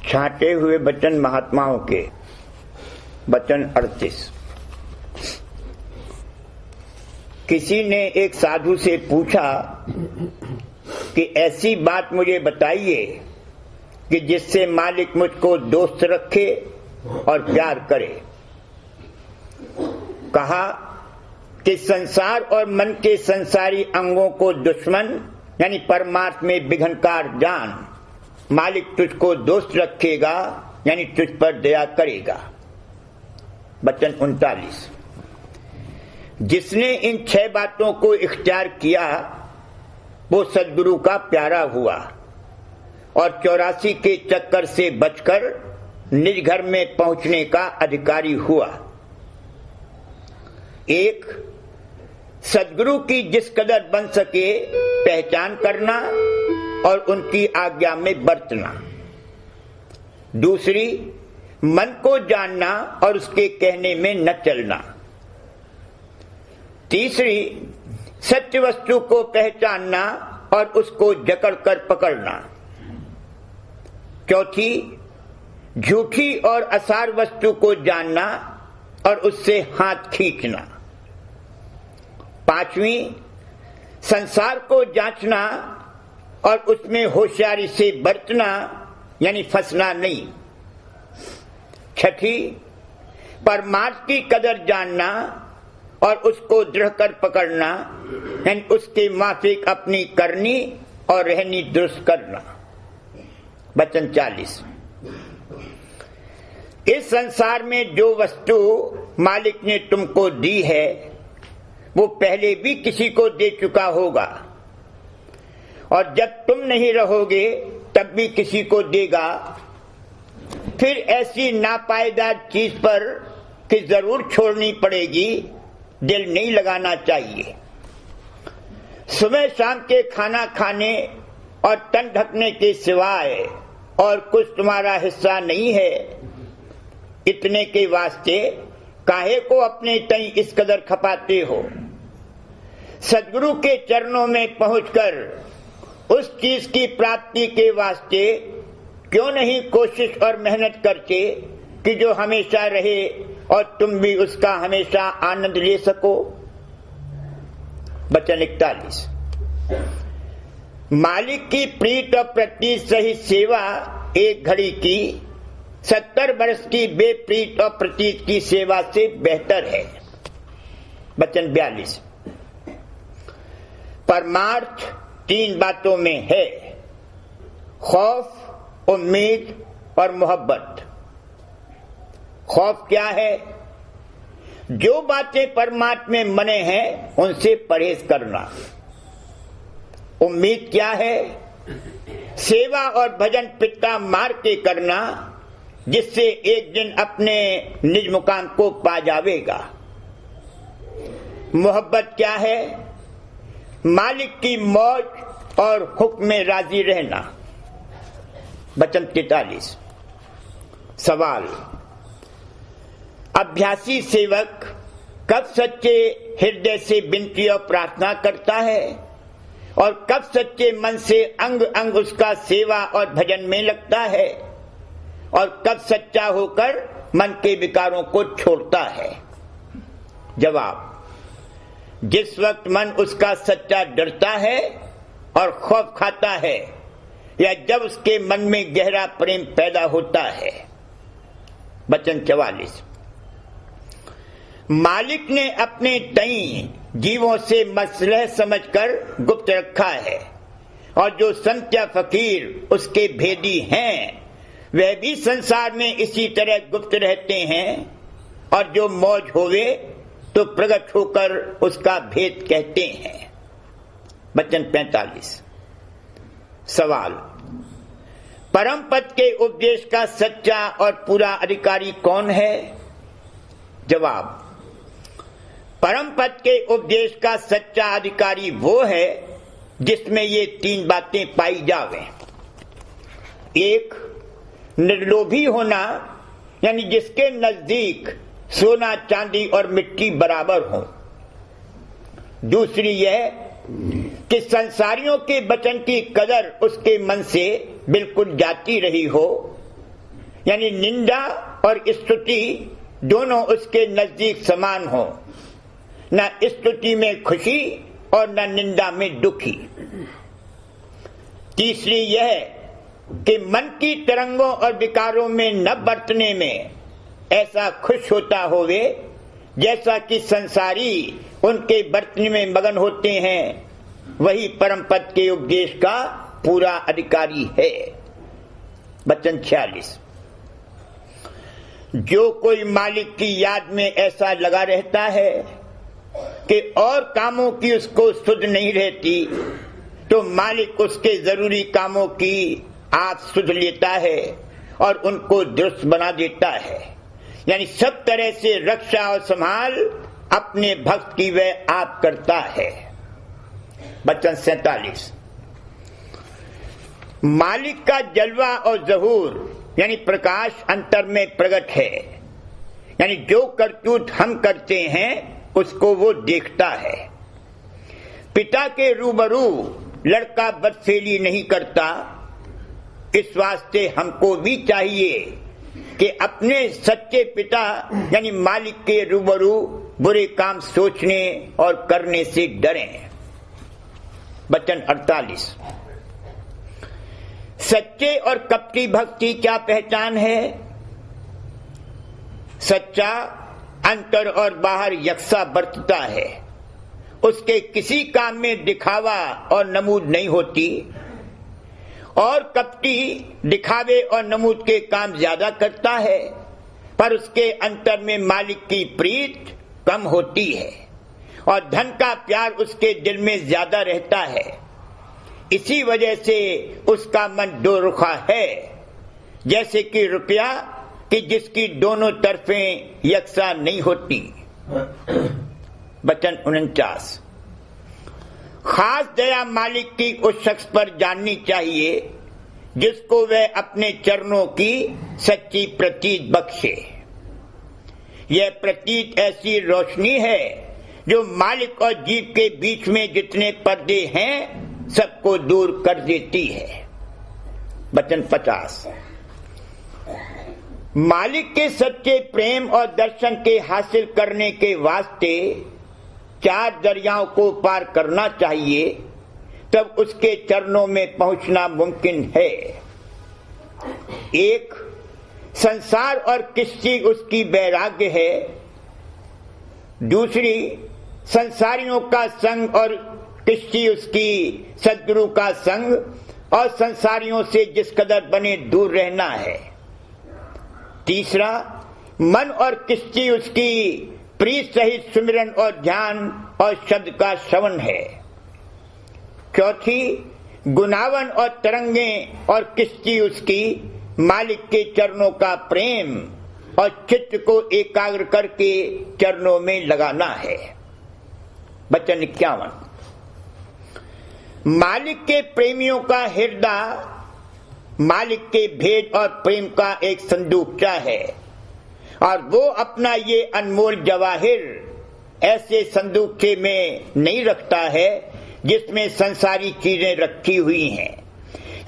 छांटे हुए वचन महात्माओं के। वचन 38। किसी ने एक साधु से पूछा कि ऐसी बात मुझे बताइए कि जिससे मालिक मुझको दोस्त रखे और प्यार करे। कहा कि संसार और मन के संसारी अंगों को दुश्मन यानी परमार्थ में विघ्नकार जान, मालिक तुझको दोस्त रखेगा यानी तुझ पर दया करेगा। वचन 39। जिसने इन 6 बातों को इख्तियार किया वो सद्गुरु का प्यारा हुआ और 84 के चक्कर से बचकर निज घर में पहुंचने का अधिकारी हुआ। 1. सद्गुरु की जिस कदर बन सके पहचान करना और उनकी आज्ञा में बरतना। 2. मन को जानना और उसके कहने में न चलना। 3. सत्य वस्तु को पहचानना और उसको जकड़कर पकड़ना। 4. झूठी और असार वस्तु को जानना और उससे हाथ खींचना। 5. संसार को जांचना और उसमें होशियारी से बरतना यानी फंसना नहीं। 6. परमार्थ की कदर जानना और उसको दृढ़ कर पकड़ना यानी उसके माफिक अपनी करनी और रहनी दुरुस्त करना। वचन 40। इस संसार में जो वस्तु मालिक ने तुमको दी है वो पहले भी किसी को दे चुका होगा और जब तुम नहीं रहोगे तब भी किसी को देगा। फिर ऐसी नापायदार चीज पर कि जरूर छोड़नी पड़ेगी, दिल नहीं लगाना चाहिए। सुबह शाम के खाना खाने और तन ढकने के सिवाय और कुछ तुम्हारा हिस्सा नहीं है। इतने के वास्ते काहे को अपने तई इस कदर खपाते हो। सद्गुरु के चरणों में पहुंचकर उस चीज की प्राप्ति के वास्ते क्यों नहीं कोशिश और मेहनत करते कि जो हमेशा रहे और तुम भी उसका हमेशा आनंद ले सको। वचन 41। मालिक की प्रीत और प्रतीत सही सेवा एक घड़ी की 70 वर्ष की बेप्रीत और प्रतीत की सेवा से बेहतर है। वचन 42। परमार्थ 3 बातों में है, खौफ, उम्मीद और मोहब्बत। खौफ क्या है? जो बातें परमात्मा में मने हैं उनसे परहेज करना। उम्मीद क्या है? सेवा और भजन पिता मार के करना जिससे एक दिन अपने निज मुकाम को पा जावेगा। मोहब्बत क्या है? मालिक की मौज और हुक्म में राजी रहना। वचन 43। सवाल। अभ्यासी सेवक कब सच्चे हृदय से विनती और प्रार्थना करता है और कब सच्चे मन से अंग अंग उसका सेवा और भजन में लगता है और कब सच्चा होकर मन के विकारों को छोड़ता है? जवाब। जिस वक्त मन उसका सच्चा डरता है और खौफ खाता है या जब उसके मन में गहरा प्रेम पैदा होता है। वचन 44। मालिक ने अपने तई जीवों से मसलह समझकर गुप्त रखा है और जो संत या फकीर उसके भेदी हैं वह भी संसार में इसी तरह गुप्त रहते हैं और जो मौज होवे तो प्रकट होकर उसका भेद कहते हैं। वचन 45। सवाल। परम पद के उपदेश का सच्चा और पूरा अधिकारी कौन है? जवाब। परम पद के उपदेश का सच्चा अधिकारी वो है जिसमें ये 3 बातें पाई जावें। 1. निर्लोभी होना यानी जिसके नजदीक सोना चांदी और मिट्टी बराबर हो। 2. यह कि संसारियों के वचन की कदर उसके मन से बिल्कुल जाती रही हो यानी निंदा और स्तुति दोनों उसके नजदीक समान हो, न स्तुति में खुशी और न निंदा में दुखी। तीसरी यह कि मन की तरंगों और विकारों में न बरतने में ऐसा खुश होता होवे जैसा कि संसारी उनके बरतने में मगन होते हैं, वही परम पद के उपदेश का पूरा अधिकारी है। वचन 46। जो कोई मालिक की याद में ऐसा लगा रहता है कि और कामों की उसको सुध नहीं रहती, तो मालिक उसके जरूरी कामों की आप सुध लेता है और उनको दुरुस्त बना देता है। यानी सब तरह से रक्षा और संभाल अपने भक्त की वह आप करता है। वचन 47। मालिक का जलवा और ज़हूर यानी प्रकाश अंतर में प्रकट है, यानी जो करतूत हम करते हैं उसको वो देखता है। पिता के रूबरू लड़का बदफेली नहीं करता, इस वास्ते हमको भी चाहिए कि अपने सच्चे पिता यानी मालिक के रूबरू बुरे काम सोचने और करने से डरें। वचन 48। सच्चे और कपटी भक्ति क्या पहचान है? सच्चा अंतर और बाहर यकसा बरतता है, उसके किसी काम में दिखावा और नमूद नहीं होती, और कपटी दिखावे और नमूद के काम ज्यादा करता है, पर उसके अंतर में मालिक की प्रीत कम होती है और धन का प्यार उसके दिल में ज्यादा रहता है। इसी वजह से उसका मन दो रुखा है, जैसे कि रुपया कि जिसकी दोनों तरफें यकसा नहीं होती। वचन 49। खास दया मालिक की उस शख्स पर जाननी चाहिए जिसको वह अपने चरणों की सच्ची प्रतीत बख्शे। यह प्रतीत ऐसी रोशनी है जो मालिक और जीव के बीच में जितने पर्दे हैं सबको दूर कर देती है। वचन 50। मालिक के सच्चे प्रेम और दर्शन के हासिल करने के वास्ते 4 दरियाओं को पार करना चाहिए, तब उसके चरणों में पहुंचना मुमकिन है। एक, संसार और किस्ती उसकी वैराग्य है। दूसरी, संसारियों का संग और किस्ती उसकी सद्गुरु का संग और संसारियों से जिस कदर बने दूर रहना है। तीसरा, मन और किस्ती उसकी प्रीत सहित सुमिरन और ध्यान और शब्द का श्रवण है। चौथी, गुनावन और तरंगे और किस्ती उसकी मालिक के चरणों का प्रेम और चित्त को एकाग्र करके चरणों में लगाना है। वचन 51। मालिक के प्रेमियों का हृदय मालिक के भेद और प्रेम का एक संदूकचा है, और वो अपना ये अनमोल जवाहिर ऐसे संदूकचे में नहीं रखता है जिसमें संसारी चीजें रखी हुई हैं।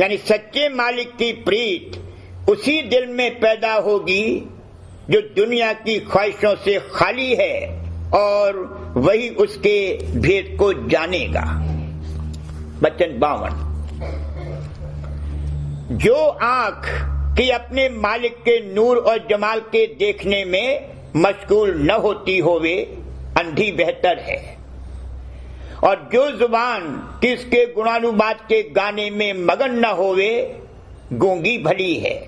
यानी सच्चे मालिक की प्रीत उसी दिल में पैदा होगी जो दुनिया की ख्वाहिशों से खाली है, और वही उसके भेद को जानेगा। वचन 52। जो आंख कि अपने मालिक के नूर और जमाल के देखने में मशगूल न होती होवे, अंधी बेहतर है, और जो जुबान कि इसके गुणानुवाद के गाने में मगन न होवे, गूंगी भली है,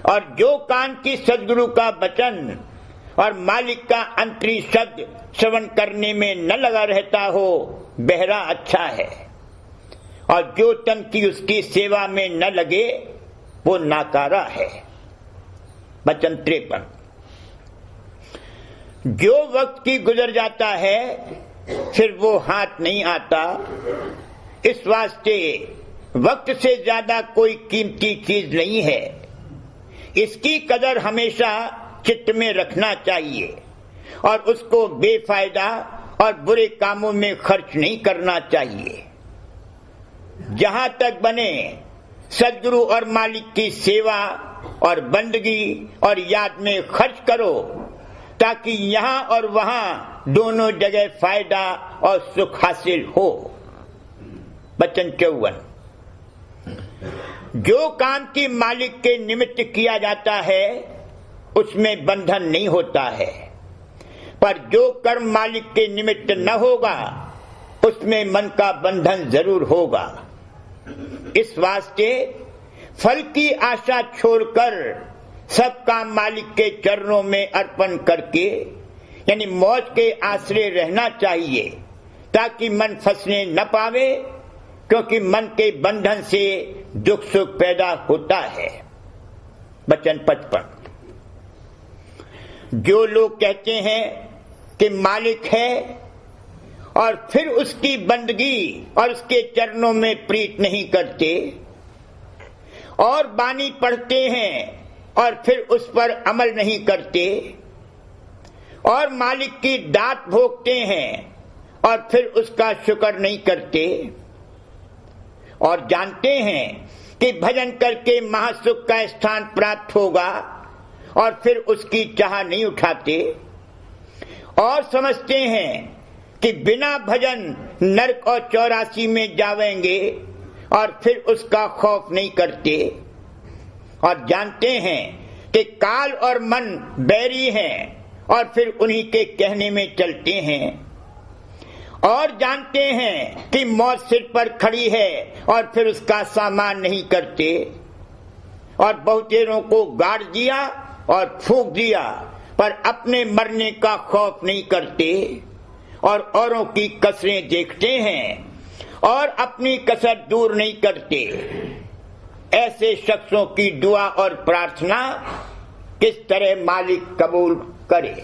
और जो कान की सद्गुरु का वचन और मालिक का अंतरी शब्द श्रवण करने में न लगा रहता हो, बहरा अच्छा है, और जो तन की उसकी सेवा में न लगे वो नाकारा है। वचन 53। जो वक्त की गुजर जाता है फिर वो हाथ नहीं आता, इस वास्ते वक्त से ज्यादा कोई कीमती चीज नहीं है। इसकी कदर हमेशा चित्त में रखना चाहिए और उसको बेफायदा और बुरे कामों में खर्च नहीं करना चाहिए। जहां तक बने सद्गुरु और मालिक की सेवा और बंदगी और याद में खर्च करो, ताकि यहां और वहां दोनों जगह फायदा और सुख हासिल हो। वचन 54। जो काम की मालिक के निमित्त किया जाता है उसमें बंधन नहीं होता है, पर जो कर्म मालिक के निमित्त न होगा उसमें मन का बंधन जरूर होगा। इस वास्ते फल की आशा छोड़कर सब काम मालिक के चरणों में अर्पण करके यानी मौज के आश्रय रहना चाहिए, ताकि मन फंसने न पावे, क्योंकि मन के बंधन से दुख सुख पैदा होता है। वचन 55। जो लोग कहते हैं कि मालिक है और फिर उसकी बंदगी और उसके चरणों में प्रीत नहीं करते, और बानी पढ़ते हैं और फिर उस पर अमल नहीं करते, और मालिक की दात भोगते हैं और फिर उसका शुक्र नहीं करते, और जानते हैं कि भजन करके महासुख का स्थान प्राप्त होगा और फिर उसकी चाह नहीं उठाते, और समझते हैं कि बिना भजन नरक और 84 में जावेंगे और फिर उसका खौफ नहीं करते, और जानते हैं कि काल और मन बैरी हैं और फिर उन्हीं के कहने में चलते हैं, और जानते हैं कि मौत सिर पर खड़ी है और फिर उसका सामान नहीं करते, और बहुतेरों को गाड़ दिया और फूंक दिया पर अपने मरने का खौफ नहीं करते, और औरों की कसरें देखते हैं और अपनी कसर दूर नहीं करते। ऐसे शख्सों की दुआ और प्रार्थना किस तरह मालिक कबूल करे।